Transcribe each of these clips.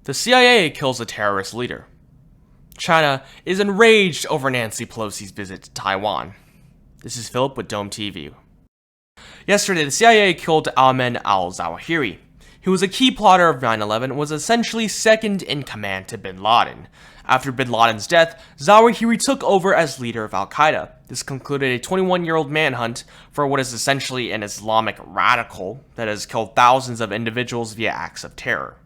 The CIA kills a terrorist leader. China is enraged over Nancy Pelosi's visit to Taiwan. This is Philip with Dome TV. Yesterday, the CIA killed Ayman al-Zawahiri. He was a key plotter of 9/11 and was essentially second in command to bin Laden. After bin Laden's death, Zawahiri took over as leader of al-Qaeda. This concluded a 21-year-old manhunt for what is essentially an Islamic radical that has killed thousands of individuals via acts of terror.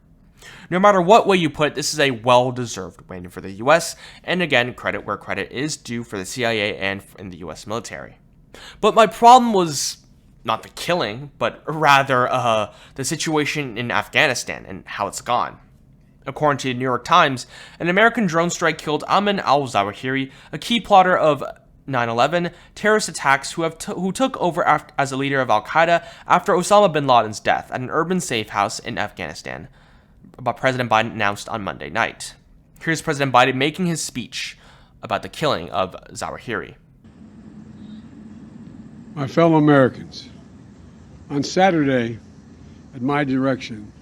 No matter what way you put it, this is a well-deserved win for the US, and again, credit where credit is due for the CIA and in the US military. But my problem was not the killing, but rather the situation in Afghanistan and how it's gone. According to the New York Times, an American drone strike killed Ayman al-Zawahiri, a key plotter of 9/11 terrorist attacks who took over as a leader of al-Qaeda after Osama bin Laden's death at an urban safe house in Afghanistan, President Biden announced on Monday night. Here's President Biden making his speech about the killing of Zawahiri. My fellow Americans, on Saturday, at my direction,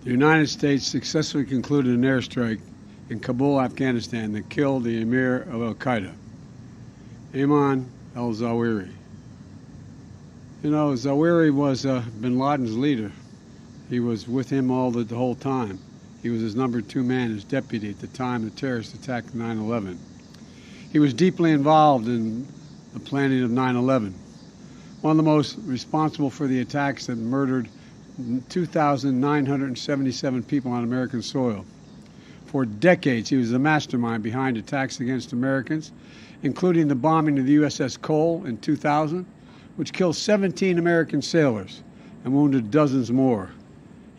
the United States successfully concluded an airstrike in Kabul, Afghanistan that killed the emir of al-Qaeda, Ayman al-Zawahiri. You know, Zawahiri was bin Laden's leader. He was with him the whole time. He was his number 2 man, his deputy at the time the terrorist attack of 9/11. He was deeply involved in the planning of 9/11. One of the most responsible for the attacks that murdered 2,977 people on American soil. For decades, he was the mastermind behind attacks against Americans, including the bombing of the USS Cole in 2000, which killed 17 American sailors and wounded dozens more.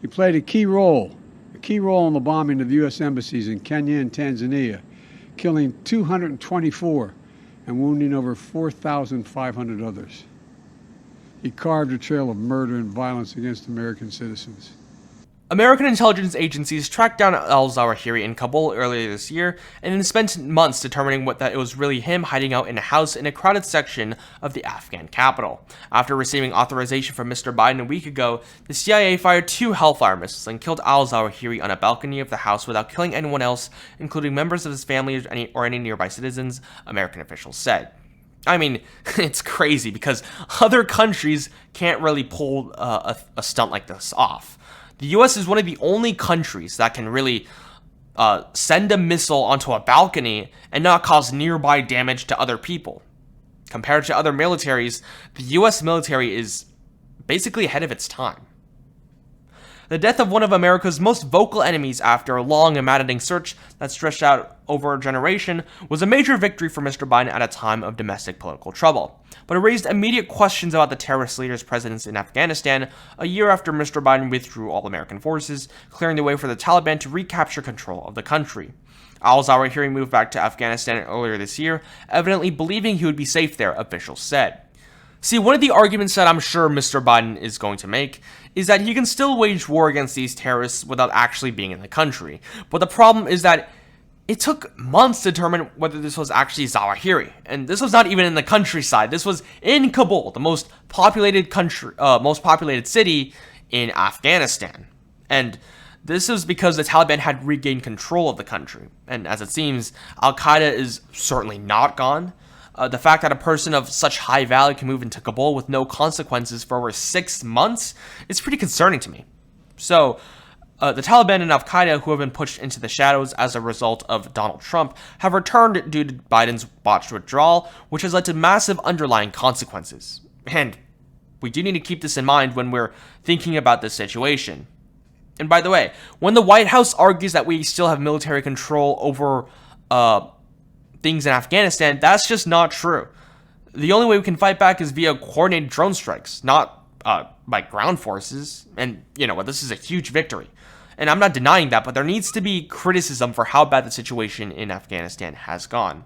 He played a key role in the bombing of U.S. embassies in Kenya and Tanzania, killing 224 and wounding over 4,500 others. He carved a trail of murder and violence against American citizens. American intelligence agencies tracked down al-Zawahiri in Kabul earlier this year and then spent months determining that it was really him hiding out in a house in a crowded section of the Afghan capital. After receiving authorization from Mr. Biden a week ago, the CIA fired 2 Hellfire missiles and killed al-Zawahiri on a balcony of the house without killing anyone else, including members of his family or any nearby citizens, American officials said. I mean, it's crazy because other countries can't really pull a stunt like this off. The US is one of the only countries that can really send a missile onto a balcony and not cause nearby damage to other people. Compared to other militaries, the US military is basically ahead of its time. The death of one of America's most vocal enemies after a long and maddening search that stretched out over a generation was a major victory for Mr. Biden at a time of domestic political trouble. But it raised immediate questions about the terrorist leader's presence in Afghanistan a year after Mr. Biden withdrew all American forces, clearing the way for the Taliban to recapture control of the country. Al-Zawahiri moved back to Afghanistan earlier this year, evidently believing he would be safe there, officials said. See, one of the arguments that I'm sure Mr. Biden is going to make is that he can still wage war against these terrorists without actually being in the country. But the problem is that it took months to determine whether this was actually Zawahiri. And this was not even in the countryside. This was in Kabul, the most populated city in Afghanistan. And this is because the Taliban had regained control of the country. And as it seems, al-Qaeda is certainly not gone. The fact that a person of such high value can move into Kabul with no consequences for over 6 months is pretty concerning to me. So, the Taliban and al-Qaeda, who have been pushed into the shadows as a result of Donald Trump, have returned due to Biden's botched withdrawal, which has led to massive underlying consequences. And we do need to keep this in mind when we're thinking about this situation. And by the way, when the White House argues that we still have military control over things in Afghanistan, that's just not true. The only way we can fight back is via coordinated drone strikes, not by ground forces. And you know what, this is a huge victory. And I'm not denying that, but there needs to be criticism for how bad the situation in Afghanistan has gone.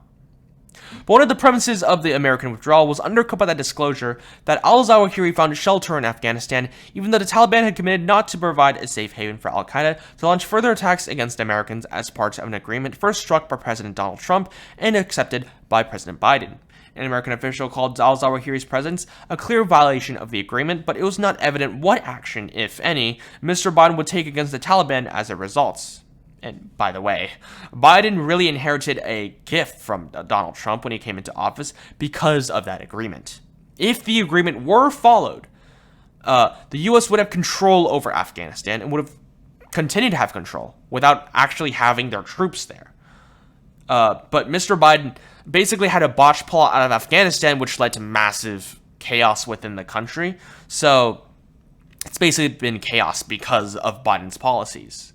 But one of the premises of the American withdrawal was undercut by that disclosure that al-Zawahiri found shelter in Afghanistan, even though the Taliban had committed not to provide a safe haven for al-Qaeda to launch further attacks against Americans as part of an agreement first struck by President Donald Trump and accepted by President Biden. An American official called al-Zawahiri's presence a clear violation of the agreement, but it was not evident what action, if any, Mr. Biden would take against the Taliban as a result. And by the way, Biden really inherited a gift from Donald Trump when he came into office because of that agreement. If the agreement were followed, the U.S. would have control over Afghanistan and would have continued to have control without actually having their troops there. But Mr. Biden basically had a botched pull out of Afghanistan, which led to massive chaos within the country. So it's basically been chaos because of Biden's policies.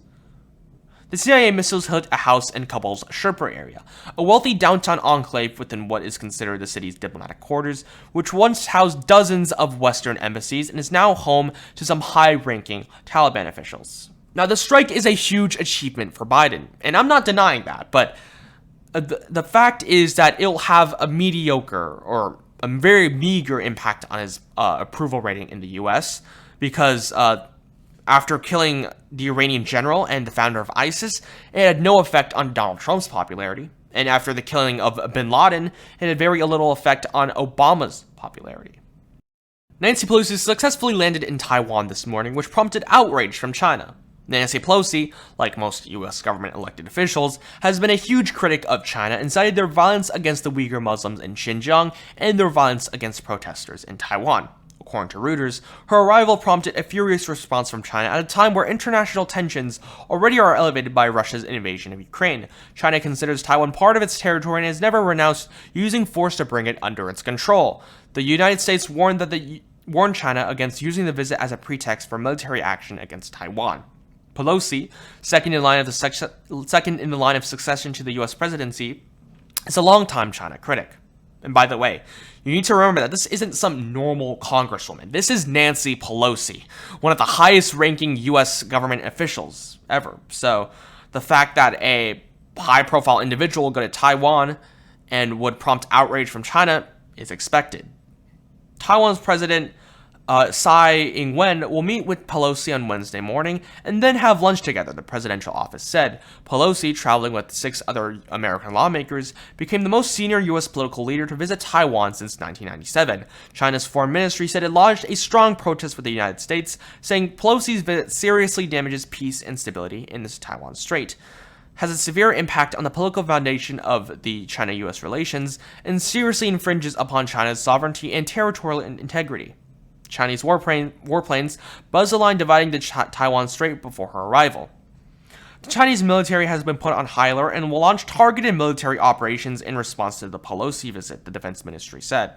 The CIA missiles hit a house in Kabul's Sherpur area, a wealthy downtown enclave within what is considered the city's diplomatic quarters, which once housed dozens of Western embassies and is now home to some high-ranking Taliban officials. Now, the strike is a huge achievement for Biden, and I'm not denying that, but the fact is that it'll have a mediocre or a very meager impact on his approval rating in the U.S. because after killing the Iranian general and the founder of ISIS, it had no effect on Donald Trump's popularity. And after the killing of bin Laden, it had very little effect on Obama's popularity. Nancy Pelosi successfully landed in Taiwan this morning, which prompted outrage from China. Nancy Pelosi, like most U.S. government elected officials, has been a huge critic of China and cited their violence against the Uyghur Muslims in Xinjiang and their violence against protesters in Taiwan. According to Reuters, her arrival prompted a furious response from China at a time where international tensions already are elevated by Russia's invasion of Ukraine. China considers Taiwan part of its territory and has never renounced using force to bring it under its control. The United States warned China against using the visit as a pretext for military action against Taiwan. Pelosi, second in the line of succession to the U.S. presidency, is a longtime China critic. And by the way, you need to remember that this isn't some normal congresswoman. This is Nancy Pelosi, one of the highest-ranking U.S. government officials ever. So the fact that a high-profile individual would go to Taiwan and would prompt outrage from China is expected. Taiwan's president Tsai Ing-wen will meet with Pelosi on Wednesday morning and then have lunch together, the presidential office said. Pelosi, traveling with 6 other American lawmakers, became the most senior U.S. political leader to visit Taiwan since 1997. China's foreign ministry said it lodged a strong protest with the United States, saying Pelosi's visit seriously damages peace and stability in this Taiwan Strait, has a severe impact on the political foundation of the China-U.S. relations, and seriously infringes upon China's sovereignty and territorial integrity. Chinese warplanes buzzed the line dividing the Taiwan Strait before her arrival. The Chinese military has been put on high alert and will launch targeted military operations in response to the Pelosi visit, the defense ministry said.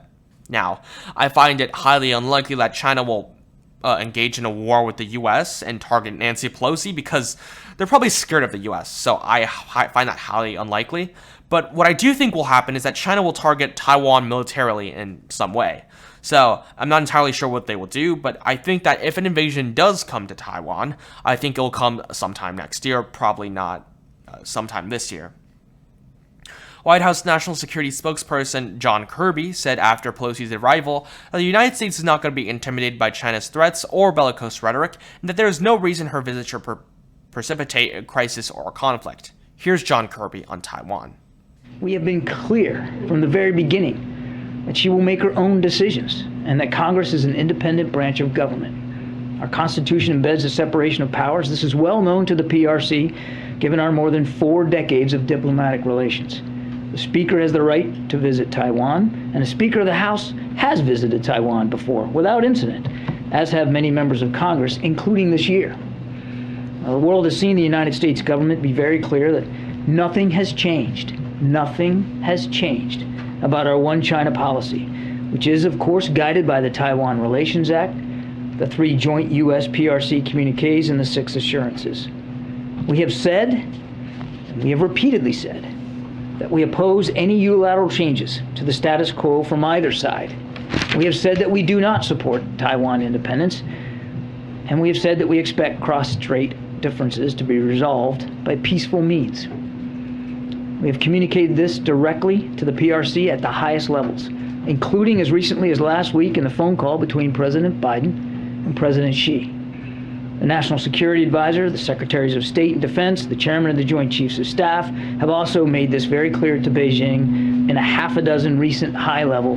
Now, I find it highly unlikely that China will engage in a war with the U.S. and target Nancy Pelosi because they're probably scared of the U.S., so I find that highly unlikely. But what I do think will happen is that China will target Taiwan militarily in some way. So I'm not entirely sure what they will do, but I think that if an invasion does come to Taiwan, I think it will come sometime next year, probably not sometime this year. White House National Security spokesperson John Kirby said after Pelosi's arrival that the United States is not going to be intimidated by China's threats or bellicose rhetoric, and that there is no reason her visit should precipitate a crisis or a conflict. Here's John Kirby on Taiwan. We have been clear from the very beginning that she will make her own decisions and that Congress is an independent branch of government. Our Constitution embeds the separation of powers. This is well known to the PRC, given our more than 4 decades of diplomatic relations. The Speaker has the right to visit Taiwan, and the Speaker of the House has visited Taiwan before without incident, as have many members of Congress, including this year. The world has seen the United States government be very clear that nothing has changed. Nothing has changed about our One China policy, which is, of course, guided by the Taiwan Relations Act, the 3 joint U.S. PRC communiques, and the 6 assurances. We have said, and we have repeatedly said, that we oppose any unilateral changes to the status quo from either side. We have said that we do not support Taiwan independence, and we have said that we expect cross-strait differences to be resolved by peaceful means. We have communicated this directly to the PRC at the highest levels, including as recently as last week in the phone call between President Biden and President Xi. The National Security Advisor, the Secretaries of State and Defense, the Chairman of the Joint Chiefs of Staff have also made this very clear to Beijing in a half a dozen recent high-level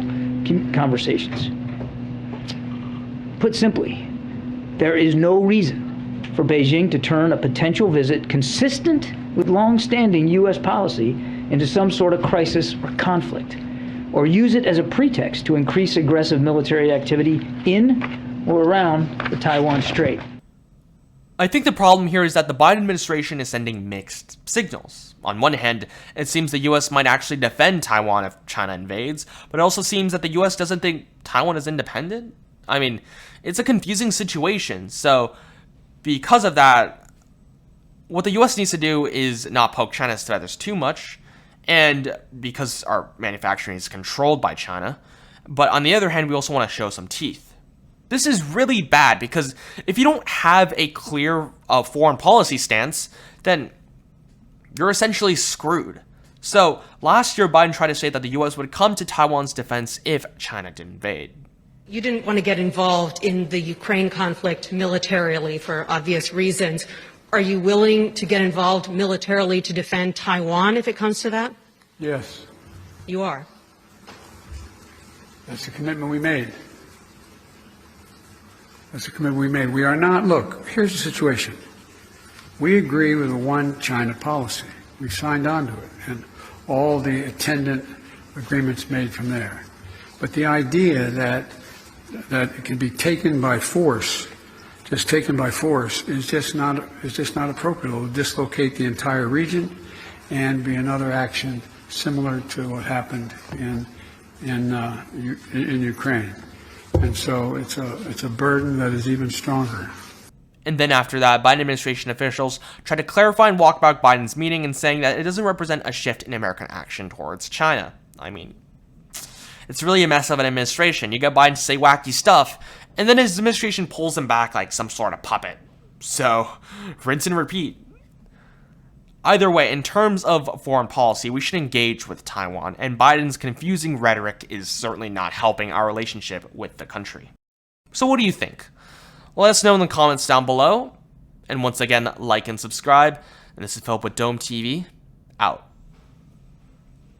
conversations. Put simply, there is no reason for Beijing to turn a potential visit consistent with long-standing U.S. policy into some sort of crisis or conflict, or use it as a pretext to increase aggressive military activity in or around the Taiwan Strait. I think the problem here is that the Biden administration is sending mixed signals. On one hand, it seems the US might actually defend Taiwan if China invades, but it also seems that the US doesn't think Taiwan is independent. I mean, it's a confusing situation, so because of that, what the US needs to do is not poke China's feathers too much, and because our manufacturing is controlled by China, but on the other hand, we also want to show some teeth. This is really bad because if you don't have a clear foreign policy stance, then you're essentially screwed. So last year, Biden tried to say that the U.S. would come to Taiwan's defense if China did invade. You didn't want to get involved in the Ukraine conflict militarily for obvious reasons. Are you willing to get involved militarily to defend Taiwan if it comes to that? Yes, You are. that's the commitment we made. That's the commitment we made. We are not, look, here's the situation. We agree with a one China policy. We signed on to it and all the attendant agreements made from there. But the idea that it can be taken by force, just taken by force, is just not appropriate. It will dislocate the entire region and be another action similar to what happened in Ukraine. And so it's a burden that is even stronger. And then after that, Biden administration officials tried to clarify and walk back Biden's meeting and saying that it doesn't represent a shift in American action towards China. I mean, it's really a mess of an administration. You get Biden to say wacky stuff, and then his administration pulls him back like some sort of puppet. So, rinse and repeat. Either way, in terms of foreign policy, we should engage with Taiwan, and Biden's confusing rhetoric is certainly not helping our relationship with the country. So what do you think? Let us know in the comments down below, and once again, like and subscribe, and this is Philip with Dome TV, out.